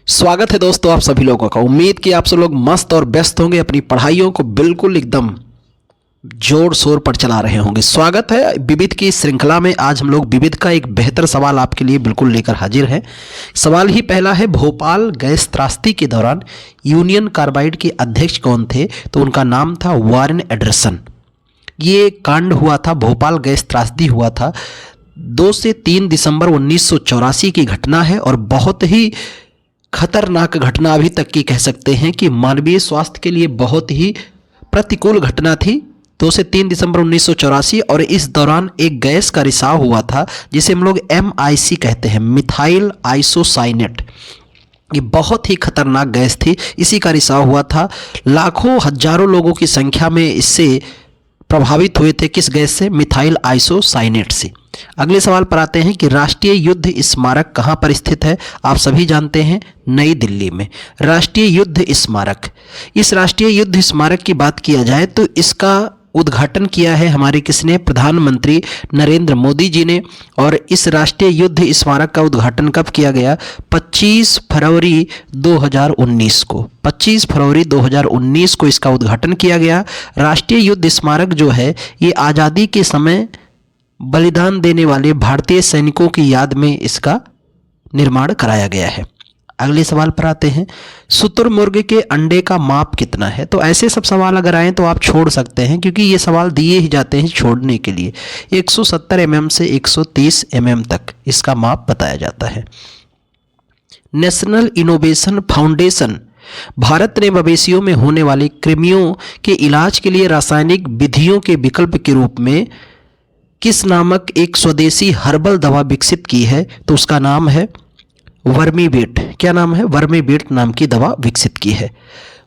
स्वागत है दोस्तों आप सभी लोगों का। उम्मीद कि आप सब लोग मस्त और व्यस्त होंगे, अपनी पढ़ाइयों को बिल्कुल एकदम जोर शोर पर चला रहे होंगे। स्वागत है विविध की श्रृंखला में। आज हम लोग विविध का एक बेहतर सवाल आपके लिए बिल्कुल लेकर हाजिर है। सवाल ही पहला है, भोपाल गैस त्रासदी के दौरान यूनियन कार्बाइड के अध्यक्ष कौन थे? तो उनका नाम था वारेन एंडरसन। ये कांड हुआ था, भोपाल गैस त्रासदी हुआ था 2 से 3 दिसंबर 1984 की घटना है और बहुत ही खतरनाक घटना अभी तक की कह सकते हैं कि मानवीय स्वास्थ्य के लिए बहुत ही प्रतिकूल घटना थी। 2 से 3 दिसंबर 1984 और इस दौरान एक गैस का रिसाव हुआ था जिसे हम लोग MIC कहते हैं, मिथाइल आइसोसाइनेट। ये बहुत ही खतरनाक गैस थी, इसी का रिसाव हुआ था। लाखों हजारों लोगों की संख्या में इससे प्रभावित हुए थे। किस गैस से? मिथाइल आइसोसाइनेट से। अगले सवाल पर आते हैं कि राष्ट्रीय युद्ध स्मारक कहाँ पर स्थित है? आप सभी जानते हैं, नई दिल्ली में राष्ट्रीय युद्ध स्मारक। इस राष्ट्रीय युद्ध स्मारक की बात किया जाए तो इसका उद्घाटन किया है हमारे किसने? प्रधानमंत्री नरेंद्र मोदी जी ने। और इस राष्ट्रीय युद्ध स्मारक का उद्घाटन कब किया गया? 25 फरवरी 2019 को। 25 फरवरी 2019 को इसका उद्घाटन किया गया। राष्ट्रीय युद्ध स्मारक जो है ये आज़ादी के समय बलिदान देने वाले भारतीय सैनिकों की याद में इसका निर्माण कराया गया है। अगले सवाल पर आते हैं, शुतुरमुर्ग के अंडे का माप कितना है? तो ऐसे सब सवाल अगर आएँ तो आप छोड़ सकते हैं, क्योंकि ये सवाल दिए ही जाते हैं छोड़ने के लिए। 170 mm से 130 mm तक इसका माप बताया जाता है। नेशनल इनोवेशन फाउंडेशन भारत ने मवेशियों में होने वाली कृमियों के इलाज के लिए रासायनिक विधियों के विकल्प के रूप में किस नामक एक स्वदेशी हर्बल दवा विकसित की है? तो उसका नाम है वर्मीबेट। क्या नाम है? वर्मीबेट नाम की दवा विकसित की है।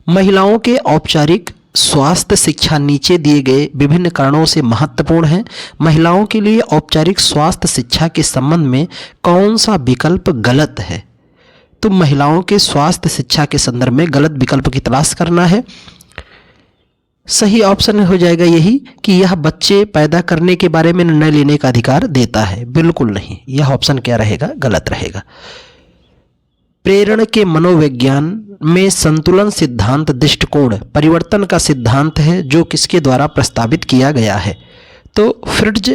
महिलाओं के औपचारिक स्वास्थ्य शिक्षा नीचे दिए गए विभिन्न कारणों से महत्वपूर्ण है। महिलाओं के लिए औपचारिक स्वास्थ्य शिक्षा के संबंध में कौन सा विकल्प गलत है? तो महिलाओं के स्वास्थ्य शिक्षा के संदर्भ में गलत विकल्प की तलाश करना है। सही ऑप्शन हो जाएगा यही कि यह बच्चे पैदा करने के बारे में निर्णय लेने का अधिकार देता है। बिल्कुल नहीं, यह ऑप्शन क्या रहेगा? गलत रहेगा। प्रेरण के मनोविज्ञान में संतुलन सिद्धांत दृष्टिकोण परिवर्तन का सिद्धांत है जो किसके द्वारा प्रस्तावित किया गया है? तो फ्रिट्ज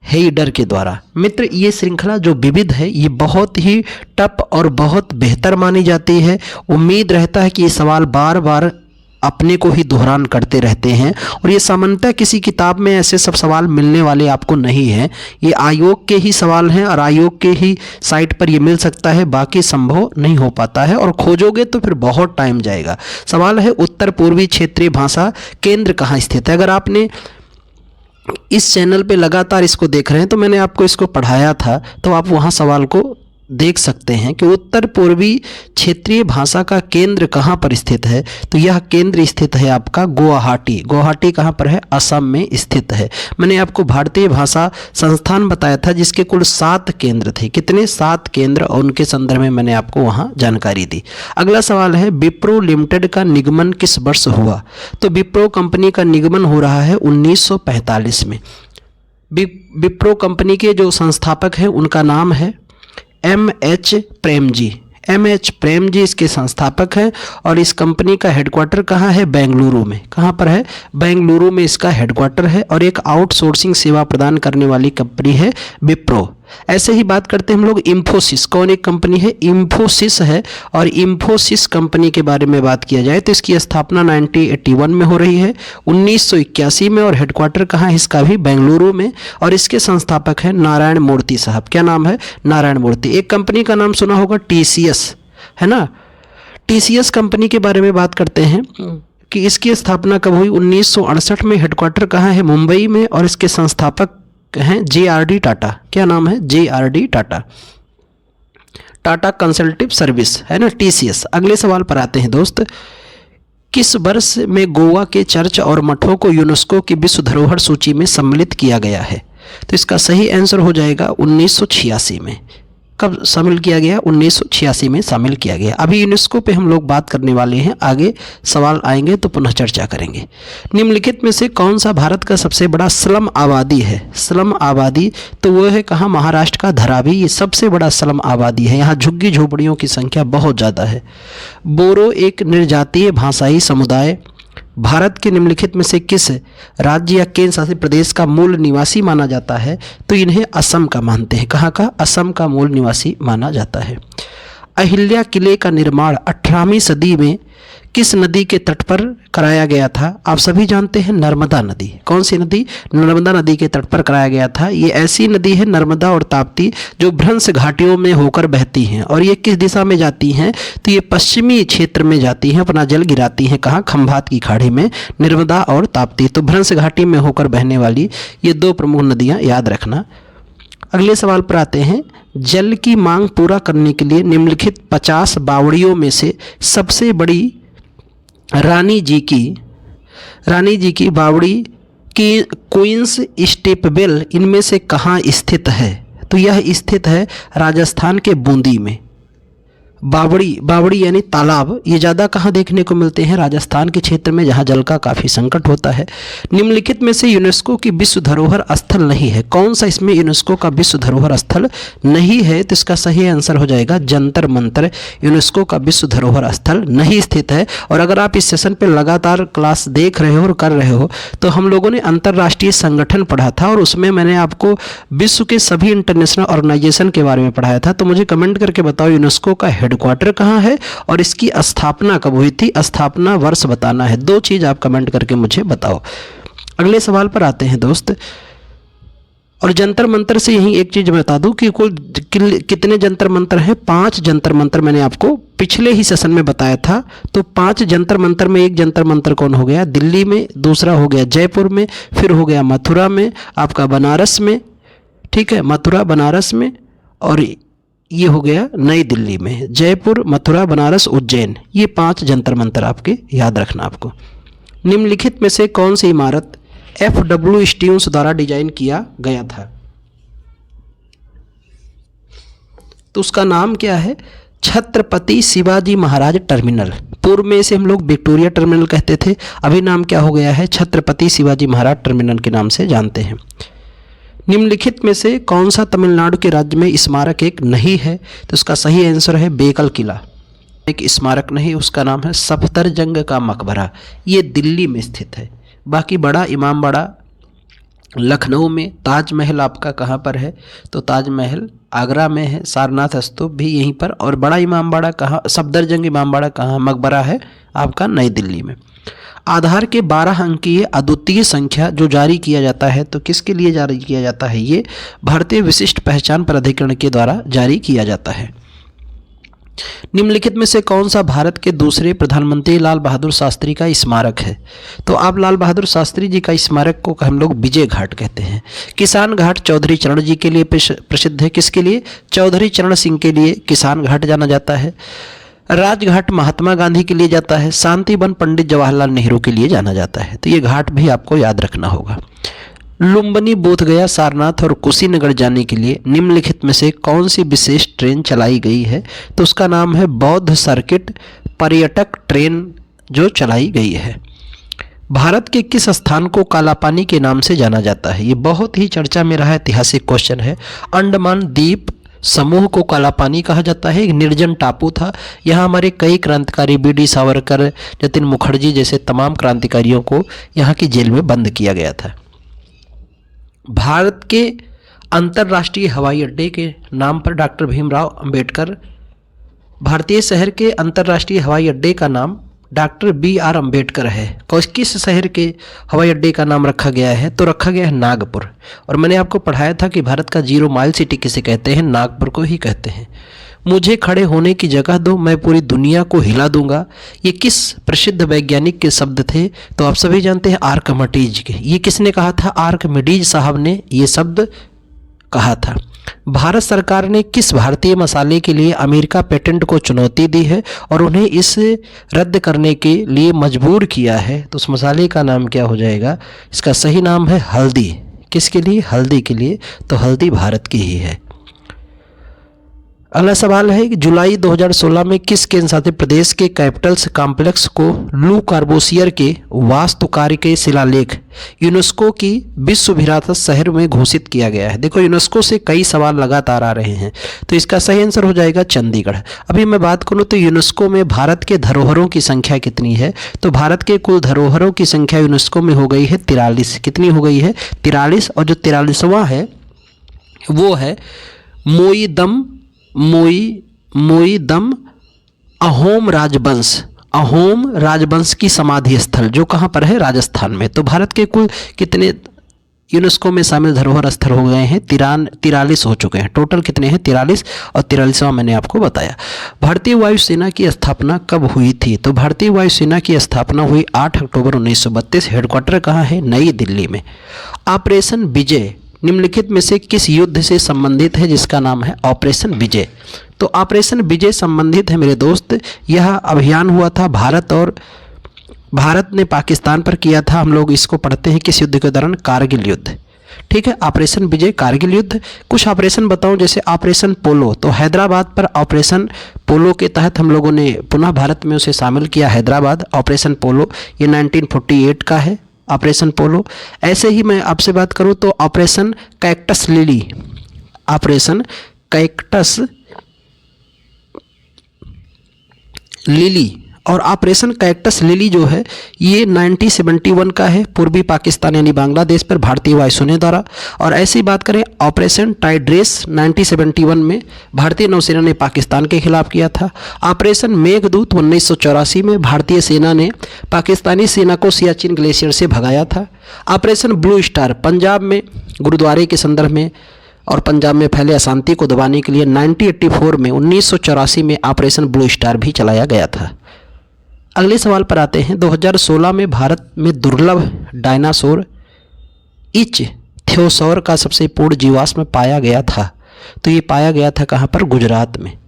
हेइडर के द्वारा। मित्र, ये श्रृंखला जो विविध है ये बहुत ही टफ और बहुत बेहतर मानी जाती है। उम्मीद रहता है कि ये सवाल बार बार अपने को ही दोहरान करते रहते हैं और ये सामान्यतः किसी किताब में ऐसे सब सवाल मिलने वाले आपको नहीं हैं। ये आयोग के ही सवाल हैं और आयोग के ही साइट पर ये मिल सकता है, बाकी संभव नहीं हो पाता है और खोजोगे तो फिर बहुत टाइम जाएगा। सवाल है, उत्तर पूर्वी क्षेत्रीय भाषा केंद्र कहाँ स्थित है? अगर आपने इस चैनल पे लगातार इसको देख रहे हैं तो मैंने आपको इसको पढ़ाया था, तो आप वहाँ सवाल को देख सकते हैं कि उत्तर पूर्वी क्षेत्रीय भाषा का केंद्र कहाँ पर स्थित है? तो यह केंद्र स्थित है आपका गुवाहाटी। गुवाहाटी कहाँ पर है? असम में स्थित है। मैंने आपको भारतीय भाषा संस्थान बताया था जिसके कुल 7 केंद्र थे। कितने? 7 केंद्र, और उनके संदर्भ में मैंने आपको वहाँ जानकारी दी। अगला सवाल है, विप्रो लिमिटेड का निगमन किस वर्ष हुआ? तो विप्रो कंपनी का निगमन हो रहा है 1945 में। विप्रो कंपनी के जो संस्थापक हैं उनका नाम है MH प्रेम जी। MH प्रेम जी इसके संस्थापक हैं और इस कंपनी का हेडक्वार्टर कहाँ है? बेंगलुरु में। कहाँ पर है? बेंगलुरु में इसका हेडक्वार्टर है और एक आउटसोर्सिंग सेवा प्रदान करने वाली कंपनी है विप्रो। ऐसे ही बात करते हैं हम लोग इंफोसिस। कौन एक कंपनी है? इंफोसिस है। और इंफोसिस कंपनी के बारे में बात किया जाए तो इसकी स्थापना 1981 में हो रही है, 1981 में, और हेडक्वार्टर कहाँ है इसका? भी बेंगलुरु में। और इसके संस्थापक हैं नारायण मूर्ति साहब। क्या नाम है? नारायण मूर्ति। एक कंपनी का नाम सुना होगा, TCS, है ना? TCS कंपनी के बारे में बात करते हैं कि इसकी स्थापना कब हुई? 1968 में। हेडक्वार्टर कहाँ है? मुंबई में। और इसके संस्थापक हैं JRD टाटा। क्या नाम है? JRD टाटा। टाटा कंसल्टिव सर्विस, है ना, TCS। अगले सवाल पर आते हैं दोस्त, किस वर्ष में गोवा के चर्च और मठों को यूनेस्को की विश्व धरोहर सूची में सम्मिलित किया गया है? तो इसका सही आंसर हो जाएगा 1986 में। कब शामिल किया गया? 1986 में शामिल किया गया। अभी यूनेस्को पे हम लोग बात करने वाले हैं, आगे सवाल आएंगे तो पुनः चर्चा करेंगे। निम्नलिखित में से कौन सा भारत का सबसे बड़ा स्लम आबादी है? स्लम आबादी तो वो है कहाँ? महाराष्ट्र का धारावी, ये सबसे बड़ा स्लम आबादी है। यहाँ झुग्गी झोपड़ियों की संख्या बहुत ज़्यादा है। बोरो एक निर्जातीय भाषाई समुदाय भारत के निम्नलिखित में से किस राज्य या केंद्र शासित प्रदेश का मूल निवासी माना जाता है? तो इन्हें असम का मानते हैं। कहाँ का? असम का मूल निवासी माना जाता है। अहिल्या किले का निर्माण 18वीं सदी में किस नदी के तट पर कराया गया था? आप सभी जानते हैं, नर्मदा नदी। कौन सी नदी? नर्मदा नदी के तट पर कराया गया था। ये ऐसी नदी है, नर्मदा और ताप्ती, जो भ्रंश घाटियों में होकर बहती हैं। और ये किस दिशा में जाती हैं? तो ये पश्चिमी क्षेत्र में जाती हैं, अपना जल गिराती हैं। कहाँ? खंभात की खाड़ी में, नर्मदा और ताप्ती। तो भ्रंश घाटी में होकर बहने वाली ये दो प्रमुख नदियाँ याद रखना। अगले सवाल पर आते हैं। जल की मांग पूरा करने के लिए निम्नलिखित 50 बावड़ियों में से सबसे बड़ी रानी जी की बावड़ी की क्वींस स्टेपवेल इनमें से कहाँ स्थित है? तो यह स्थित है राजस्थान के बूंदी में। बावड़ी यानी तालाब, ये ज़्यादा कहाँ देखने को मिलते हैं? राजस्थान के क्षेत्र में, जहाँ जल का काफ़ी संकट होता है। निम्नलिखित में से यूनेस्को की विश्व धरोहर स्थल नहीं है। कौन सा इसमें यूनेस्को का विश्व धरोहर स्थल नहीं है? तो इसका सही आंसर हो जाएगा जंतर मंतर। यूनेस्को का विश्व धरोहर स्थल नहीं स्थित है। और अगर आप इस सेशन पर लगातार क्लास देख रहे हो और कर रहे हो तो हम लोगों ने अंतर्राष्ट्रीय संगठन पढ़ा था और उसमें मैंने आपको विश्व के सभी इंटरनेशनल ऑर्गेनाइजेशन के बारे में पढ़ाया था। तो मुझे कमेंट करके बताओ यूनेस्को का हेडक्वार्टर कहाँ है और इसकी स्थापना कब हुई थी? स्थापना वर्ष बताना है। दो चीज आप कमेंट करके मुझे बताओ। अगले सवाल पर आते हैं दोस्त। और जंतर मंतर से यही एक चीज बता दूं कि कुल कितने जंतर मंतर हैं? 5 जंतर मंतर मैंने आपको पिछले ही सेशन में बताया था। तो 5 जंतर मंतर में एक जंतर मंतर कौन हो गया? दिल्ली में, दूसरा हो गया जयपुर में, फिर हो गया मथुरा में, आपका बनारस में, ठीक है, मथुरा बनारस में, और ये हो गया नई दिल्ली में। जयपुर, मथुरा, बनारस, उज्जैन, ये 5 जंतर मंतर आपके याद रखना आपको। निम्नलिखित में से कौन सी इमारत FW स्टीव्स द्वारा डिजाइन किया गया था? तो उसका नाम क्या है? छत्रपति शिवाजी महाराज टर्मिनल। पूर्व में इसे हम लोग विक्टोरिया टर्मिनल कहते थे, अभी नाम क्या हो गया है? छत्रपति शिवाजी महाराज टर्मिनल के नाम से जानते हैं। निम्नलिखित में से कौन सा तमिलनाडु के राज्य में स्मारक एक नहीं है? तो उसका सही आंसर है बेकल किला। एक स्मारक नहीं, उसका नाम है सफदरजंग का मकबरा। ये दिल्ली में स्थित है। बाकी बड़ा इमामबाड़ा लखनऊ में, ताजमहल आपका कहाँ पर है? तो ताजमहल आगरा में है, सारनाथ स्तूप भी यहीं पर, और बड़ा इमामबाड़ा कहाँ? सफदरजंग इमामबाड़ा कहाँ? मकबरा है आपका नई दिल्ली में। आधार के 12 अंकीय अद्वितीय संख्या जो जारी किया जाता है, तो किसके लिए जारी किया जाता है? ये भारतीय विशिष्ट पहचान प्राधिकरण के द्वारा जारी किया जाता है। निम्नलिखित में से कौन सा भारत के दूसरे प्रधानमंत्री लाल बहादुर शास्त्री का स्मारक है? तो आप लाल बहादुर शास्त्री जी का स्मारक को हम लोग विजय घाट कहते हैं। किसान घाट चौधरी चरण जी के लिए प्रसिद्ध है। किसके लिए? चौधरी चरण सिंह के लिए किसान घाट जाना जाता है। राजघाट महात्मा गांधी के लिए जाता है। शांतिवन पंडित जवाहरलाल नेहरू के लिए जाना जाता है। तो ये घाट भी आपको याद रखना होगा। लुम्बिनी, बोधगया, सारनाथ और कुशीनगर जाने के लिए निम्नलिखित में से कौन सी विशेष ट्रेन चलाई गई है? तो उसका नाम है बौद्ध सर्किट पर्यटक ट्रेन जो चलाई गई है। भारत के किस स्थान को कालापानी के नाम से जाना जाता है? ये बहुत ही चर्चा में रहा ऐतिहासिक क्वेश्चन है। अंडमान द्वीप समूह को कालापानी कहा जाता है। एक निर्जन टापू था। यहाँ हमारे कई क्रांतिकारी BD सावरकर, जतिन मुखर्जी जैसे तमाम क्रांतिकारियों को यहाँ की जेल में बंद किया गया था। भारत के अंतर्राष्ट्रीय हवाई अड्डे के नाम पर डॉक्टर भीमराव अंबेडकर, भारतीय शहर के अंतर्राष्ट्रीय हवाई अड्डे का नाम डॉक्टर BR अंबेडकर है। किस शहर के हवाई अड्डे का नाम रखा गया है? तो रखा गया है नागपुर। और मैंने आपको पढ़ाया था कि भारत का 0 माइल सिटी किसे कहते हैं? नागपुर को ही कहते हैं। मुझे खड़े होने की जगह दो, मैं पूरी दुनिया को हिला दूंगा। ये किस प्रसिद्ध वैज्ञानिक के शब्द थे? तो आप सभी जानते हैं आर्कमिडीज के। ये किसने कहा था? आर्कमिडीज साहब ने ये शब्द कहा था। भारत सरकार ने किस भारतीय मसाले के लिए अमेरिका पेटेंट को चुनौती दी है और उन्हें इसे रद्द करने के लिए मजबूर किया है? तो उस मसाले का नाम क्या हो जाएगा? इसका सही नाम है हल्दी। किसके लिए? हल्दी के लिए। तो हल्दी भारत की ही है। अगला सवाल है कि जुलाई 2016 में किस केंद्र शासित प्रदेश के कैपिटल्स कॉम्प्लेक्स को लू कार्बोसियर के वास्तुकार्य के शिलालेख यूनेस्को की विश्व विरासत शहर में घोषित किया गया है? देखो, यूनेस्को से कई सवाल लगातार आ रहे हैं, तो इसका सही आंसर हो जाएगा चंडीगढ़। अभी मैं बात करूं तो यूनेस्को में भारत के धरोहरों की संख्या कितनी है? तो भारत के कुल धरोहरों की संख्या यूनेस्को में हो गई है 43। कितनी हो गई है? 43। और जो 43वां है वो है मोईदम अहोम राजवंश की समाधि स्थल, जो कहाँ पर है? राजस्थान में। तो भारत के कुल कितने यूनेस्को में शामिल धरोहर स्थल हो गए हैं? 43 हो चुके हैं। टोटल कितने हैं? 43। और 43वां मैंने आपको बताया। भारतीय वायुसेना की स्थापना कब हुई थी? तो भारतीय वायुसेना की स्थापना हुई 8 अक्टूबर 1932। हेडक्वार्टर कहाँ है? नई दिल्ली में। ऑपरेशन विजय निम्नलिखित में से किस युद्ध से संबंधित है जिसका नाम है ऑपरेशन विजय? तो ऑपरेशन विजय संबंधित है मेरे दोस्त, यह अभियान हुआ था भारत ने पाकिस्तान पर किया था। हम लोग इसको पढ़ते हैं किस युद्ध के दौरान? कारगिल युद्ध। ठीक है, ऑपरेशन विजय, कारगिल युद्ध। कुछ ऑपरेशन बताऊं, जैसे ऑपरेशन पोलो, तो हैदराबाद पर ऑपरेशन पोलो के तहत हम लोगों ने पुनः भारत में उसे शामिल किया। हैदराबाद ऑपरेशन पोलो, ये 1948 का है ऑपरेशन पोलो। ऐसे ही मैं आपसे बात करूं तो ऑपरेशन कैक्टस लिली और ऑपरेशन कैक्टस लिली जो है ये 1971 का है, पूर्वी पाकिस्तान यानी बांग्लादेश पर भारतीय वायुसेना द्वारा। और ऐसी बात करें ऑपरेशन टाइड्रेस 1971 में भारतीय नौसेना ने पाकिस्तान के खिलाफ किया था। ऑपरेशन मेघदूत 1984 में भारतीय सेना ने पाकिस्तानी सेना को सियाचिन ग्लेशियर से भगाया था। ऑपरेशन ब्लू स्टार पंजाब में गुरुद्वारे के संदर्भ में और पंजाब में फैले अशांति को दबाने के लिए 1984 में ऑपरेशन ब्लू स्टार भी चलाया गया था। अगले सवाल पर आते हैं। 2016 में भारत में दुर्लभ डायनासोर इच्थ्योसौर का सबसे पूर्ण जीवाश्म पाया गया था। तो ये पाया गया था कहाँ पर? गुजरात में।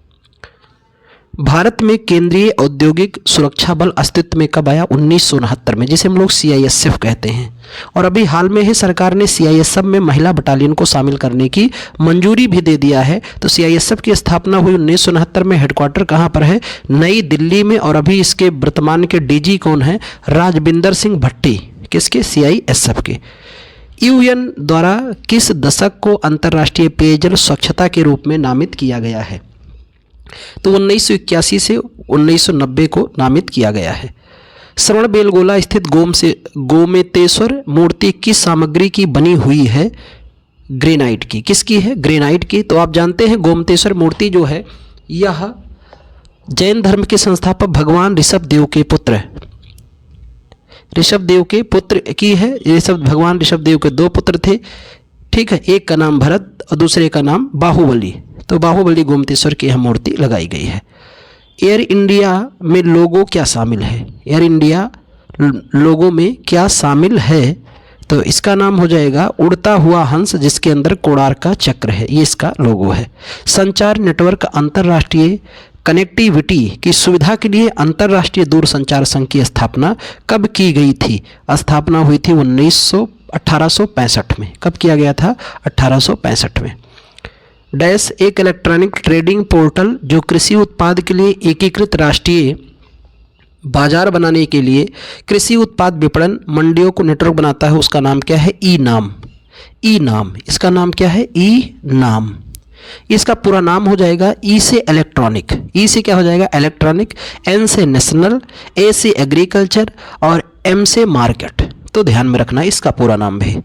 भारत में केंद्रीय औद्योगिक सुरक्षा बल अस्तित्व में कब आया? 1969 में, जिसे हम लोग CISF कहते हैं। और अभी हाल में ही सरकार ने CISF में महिला बटालियन को शामिल करने की मंजूरी भी दे दिया है। तो CISF की स्थापना हुई 1969 में। हेडक्वार्टर कहाँ पर है? नई दिल्ली में। और अभी इसके वर्तमान के DG कौन है? राजबिंदर सिंह भट्टी। किसके? CISF के। UN द्वारा किस दशक को अंतर्राष्ट्रीय पेयजल स्वच्छता के रूप में नामित किया गया है? तो 1981 से 1990 को नामित किया गया है। श्रवणबेलगोला स्थित गोमतेश्वर मूर्ति किस सामग्री की बनी हुई है? ग्रेनाइट की। किसकी है? ग्रेनाइट की। तो आप जानते हैं गोमतेश्वर मूर्ति जो है यह जैन धर्म के संस्थापक भगवान ऋषभदेव के पुत्र की है। भगवान ऋषभदेव के 2 पुत्र थे। ठीक है, एक का नाम भरत और दूसरे का नाम बाहुबली। तो बाहुबली गोमतेश्वर की यह मूर्ति लगाई गई है। एयर इंडिया में लोगो क्या शामिल है? एयर इंडिया लोगो में क्या शामिल है? तो इसका नाम हो जाएगा उड़ता हुआ हंस, जिसके अंदर कोणार्क का चक्र है, ये इसका लोगो है। संचार नेटवर्क अंतर्राष्ट्रीय कनेक्टिविटी की सुविधा के लिए अंतर्राष्ट्रीय दूरसंचार संघ की स्थापना कब की गई थी? स्थापना हुई थी 1865 में। कब किया गया था? 1865 में। डैश एक इलेक्ट्रॉनिक ट्रेडिंग पोर्टल जो कृषि उत्पाद के लिए एकीकृत राष्ट्रीय बाजार बनाने के लिए कृषि उत्पाद विपणन मंडियों को नेटवर्क बनाता है, उसका नाम क्या है? ई नाम। इसका नाम क्या है? ई नाम। इसका पूरा नाम हो जाएगा ई से इलेक्ट्रॉनिक। ई से क्या हो जाएगा? इलेक्ट्रॉनिक। एन से नेशनल, ए से एग्रीकल्चर और एम से मार्केट। तो ध्यान में रखना इसका पूरा नाम भी।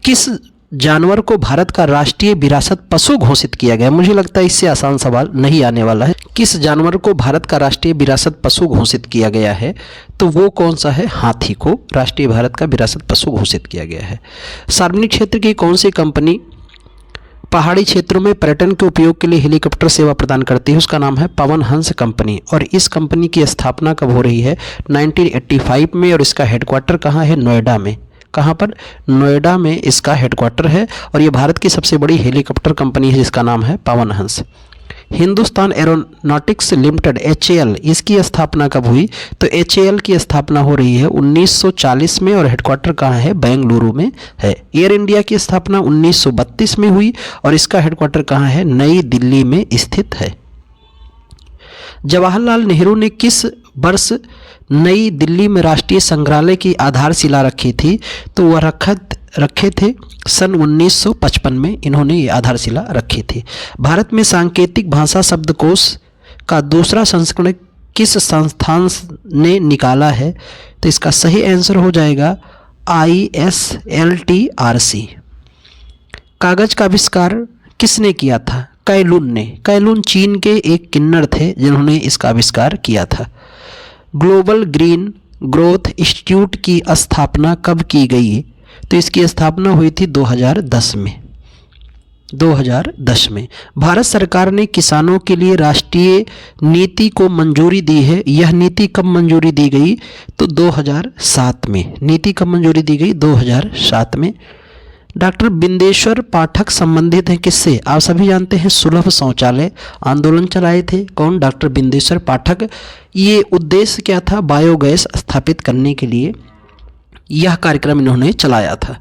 किस जानवर को भारत का राष्ट्रीय विरासत पशु घोषित किया गया? मुझे लगता है इससे आसान सवाल नहीं आने वाला है। किस जानवर को भारत का राष्ट्रीय विरासत पशु घोषित किया गया है? तो वो कौन सा है? हाथी को राष्ट्रीय भारत का विरासत पशु घोषित किया गया है। सार्वजनिक क्षेत्र की कौन सी कंपनी पहाड़ी क्षेत्रों में पर्यटन के उपयोग के लिए हेलीकॉप्टर सेवा प्रदान करती है? उसका नाम है पवन हंस कंपनी। और इस कंपनी की स्थापना कब हो रही है? 1985 में। और इसका हेडक्वार्टर कहाँ है? नोएडा में। कहाँ पर? नोएडा में इसका हेडक्वार्टर है। और ये भारत की सबसे बड़ी हेलीकॉप्टर कंपनी है जिसका नाम है Pawan Hans. Hindustan aeronautics limited HAL, इसकी स्थापना कब हुई? तो HAL की स्थापना हो रही है 1940 में। और हेडक्वार्टर कहाँ है? बेंगलुरु में है। एयर इंडिया की स्थापना 1932 में हुई और इसका हेडक्वार्टर कहाँ है? नई दिल्ली में स्थित है। जवाहरलाल नेहरू ने किस वर्ष नई दिल्ली में राष्ट्रीय संग्रहालय की आधारशिला रखी थी? तो वह रखे थे सन 1955 में इन्होंने ये आधारशिला रखी थी। भारत में सांकेतिक भाषा शब्दकोश का दूसरा संस्करण किस संस्थान ने निकाला है? तो इसका सही आंसर हो जाएगा ISLTRC। कागज का आविष्कार किसने किया था? कैलून ने। कैलून चीन के एक किन्नर थे जिन्होंने इसका आविष्कार किया था। ग्लोबल ग्रीन ग्रोथ इंस्टीट्यूट की स्थापना कब की गई? तो इसकी स्थापना हुई थी 2010 में। 2010 में भारत सरकार ने किसानों के लिए राष्ट्रीय नीति को मंजूरी दी है। यह नीति कब मंजूरी दी गई? तो 2007 में। नीति कब मंजूरी दी गई? 2007 में। डॉक्टर बिंदेश्वर पाठक संबंधित हैं किससे? आप सभी जानते हैं सुलभ शौचालय आंदोलन चलाए थे। कौन? डॉक्टर बिंदेश्वर पाठक। ये उद्देश्य क्या था? बायोगैस स्थापित करने के लिए यह कार्यक्रम इन्होंने चलाया था।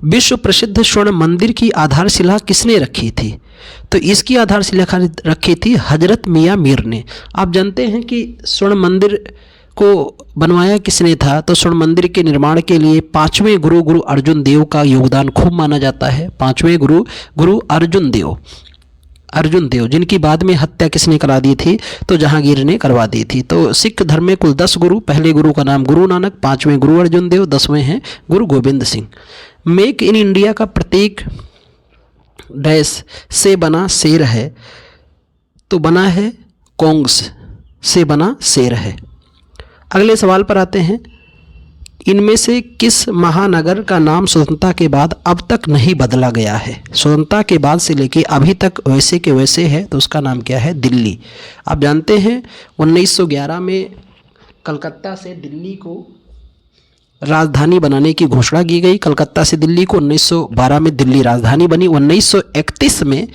विश्व प्रसिद्ध स्वर्ण मंदिर की आधारशिला किसने रखी थी? तो इसकी आधारशिला रखी थी हजरत मियाँ मीर ने। आप जानते हैं कि स्वर्ण मंदिर को बनवाया किसने था? तो स्वर्ण मंदिर के निर्माण के लिए पांचवें गुरु अर्जुन देव का योगदान खूब माना जाता है। पांचवें गुरु अर्जुन देव जिनकी बाद में हत्या किसने करा दी थी? तो जहांगीर ने करवा दी थी। तो सिख धर्म में कुल 10 गुरु, पहले गुरु का नाम गुरु नानक, पांचवें गुरु अर्जुन देव, 10वें हैं गुरु Govind Singh. Make in India का प्रतीक डैश से बना शेर है? तो बना है कॉन्ग्स से बना शेर है। अगले सवाल पर आते हैं। इनमें से किस महानगर का नाम स्वतंत्रता के बाद अब तक नहीं बदला गया है? स्वतंत्रता के बाद से लेके अभी तक वैसे के वैसे है, तो उसका नाम क्या है? दिल्ली। आप जानते हैं 1911 में कलकत्ता से दिल्ली को राजधानी बनाने की घोषणा की गई। कलकत्ता से दिल्ली को 1912 में दिल्ली राजधानी बनी। 1931 में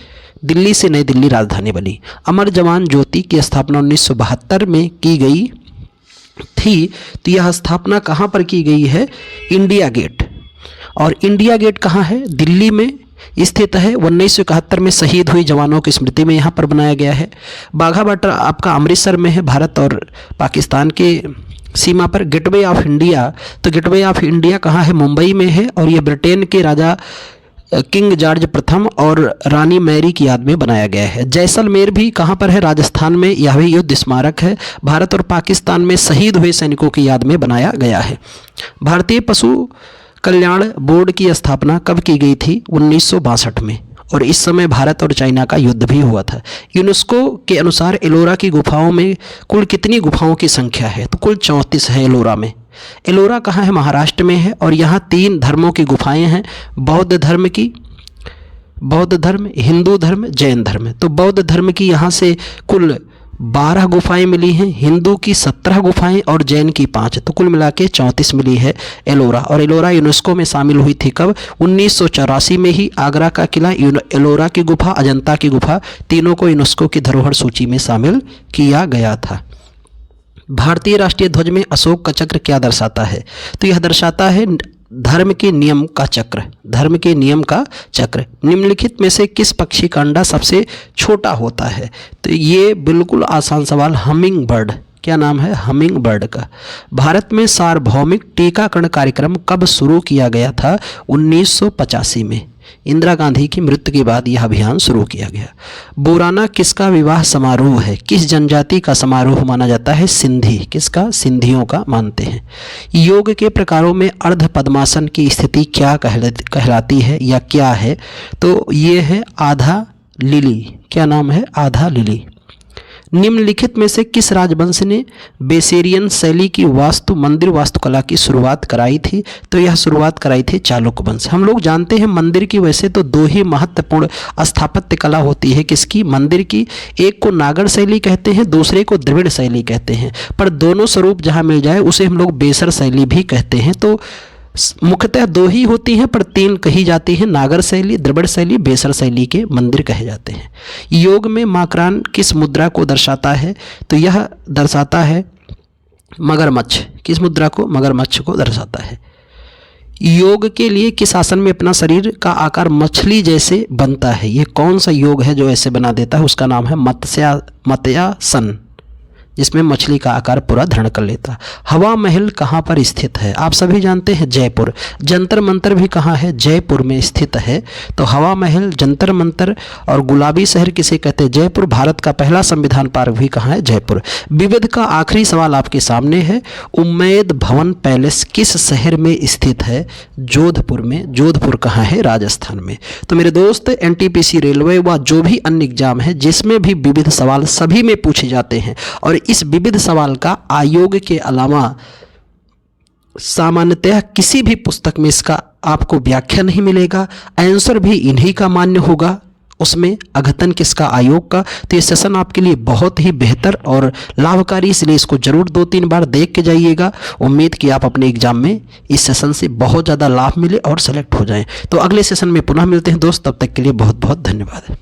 दिल्ली से नई दिल्ली राजधानी बनी। अमर जवान ज्योति की स्थापना 1972 में की गई थी। तो यह स्थापना कहाँ पर की गई है? India Gate. और इंडिया गेट कहाँ है? दिल्ली में स्थित है। 1971 में शहीद हुई जवानों की स्मृति में यहाँ पर बनाया गया है। बाघा बॉर्डर आपका अमृतसर में है, भारत और पाकिस्तान के सीमा पर। गेटवे ऑफ इंडिया, तो गेटवे ऑफ इंडिया कहाँ है? मुंबई में है। और यह ब्रिटेन के राजा किंग जॉर्ज प्रथम और रानी मैरी की याद में बनाया गया है। जैसलमेर भी कहाँ पर है? राजस्थान में। यह भी युद्ध स्मारक है। भारत और पाकिस्तान में शहीद हुए सैनिकों की याद में बनाया गया है। भारतीय पशु कल्याण बोर्ड की स्थापना कब की गई थी? 1962 में। और इस समय भारत और चाइना का युद्ध भी हुआ था। यूनेस्को के अनुसार एलोरा की गुफाओं में कुल कितनी गुफाओं की संख्या है? तो कुल 34 है एलोरा में। एलोरा कहाँ है? महाराष्ट्र में है। और यहाँ 3 धर्मों की गुफाएं हैं। बौद्ध धर्म, हिंदू धर्म, जैन धर्म। तो बौद्ध धर्म की यहाँ से कुल 12 गुफाएं मिली हैं, हिंदू की 17 गुफाएं और जैन की 5। तो कुल मिला के 34 मिली है एलोरा। और एलोरा यूनेस्को में शामिल हुई थी कब? 1984 में ही। आगरा का किला, एलोरा की गुफा, अजंता की गुफा, तीनों को यूनेस्को की धरोहर सूची में शामिल किया गया था। भारतीय राष्ट्रीय ध्वज में अशोक का चक्र क्या दर्शाता है? तो यह दर्शाता है धर्म के नियम का चक्र। धर्म के नियम का चक्र। निम्नलिखित में से किस पक्षी का अंडा सबसे छोटा होता है? तो ये बिल्कुल आसान सवाल, हमिंग बर्ड। क्या नाम है? हमिंग बर्ड का। भारत में सार्वभौमिक टीकाकरण कार्यक्रम कब शुरू किया गया था? 1985 में। इंदिरा गांधी की मृत्यु के बाद यह अभियान शुरू किया गया। बोराना किसका विवाह समारोह है? किस जनजाति का समारोह माना जाता है? सिंधी। किसका? सिंधियों का मानते हैं। योग के प्रकारों में अर्ध पद्मासन की स्थिति क्या कहलाती है या क्या है? तो ये है आधा लिली। क्या नाम है? आधा लिली। निम्नलिखित में से किस राजवंश ने बेसेरियन शैली की मंदिर वास्तुकला की शुरुआत कराई थी? तो यह शुरुआत कराई थी चालुक्य वंश। हम लोग जानते हैं मंदिर की वैसे तो 2 ही महत्वपूर्ण स्थापत्य कला होती है। किसकी? मंदिर की। एक को नागर शैली कहते हैं, दूसरे को द्रविड़ शैली कहते हैं। पर दोनों स्वरूप जहाँ मिल जाए उसे हम लोग बेसर शैली भी कहते हैं। तो मुख्यतः 2 ही होती हैं पर 3 कही जाती हैं। नागर शैली, द्रविड़ शैली, बेसर शैली के मंदिर कहे जाते हैं। योग में माकरान किस मुद्रा को दर्शाता है? तो यह दर्शाता है मगरमच्छ। किस मुद्रा को? मगरमच्छ को दर्शाता है। योग के लिए किस आसन में अपना शरीर का आकार मछली जैसे बनता है? ये कौन सा योग है जो ऐसे बना देता है? उसका नाम है मत्स्यासन। जिसमें मछली का आकार पूरा धारण कर लेता। हवा महल कहाँ पर स्थित है? आप सभी जानते हैं जयपुर। जंतर मंतर भी कहाँ है? जयपुर में स्थित है। तो हवा महल, जंतर मंतर और गुलाबी शहर किसे कहते हैं? जयपुर। भारत का पहला संविधान पार्क भी कहाँ है? जयपुर। विविध का आखिरी सवाल आपके सामने है। उम्मेद भवन पैलेस किस शहर में स्थित है? जोधपुर में। जोधपुर कहाँ है? राजस्थान में। तो मेरे दोस्त, एनटीपीसी, रेलवे व जो भी अन्य एग्जाम है जिसमें भी विविध सवाल सभी में पूछे जाते हैं, और इस विविध सवाल का आयोग के अलावा सामान्यतः किसी भी पुस्तक में इसका आपको व्याख्या नहीं मिलेगा। आंसर भी इन्हीं का मान्य होगा, उसमें अघतन किसका? आयोग का। तो ये सेशन आपके लिए बहुत ही बेहतर और लाभकारी, इसलिए इसको जरूर 2-3 बार देख के जाइएगा। उम्मीद कि आप अपने एग्जाम में इस सेशन से बहुत ज़्यादा लाभ मिले और सेलेक्ट हो जाएं। तो अगले सेशन में पुनः मिलते हैं दोस्त, तब तक के लिए बहुत बहुत धन्यवाद।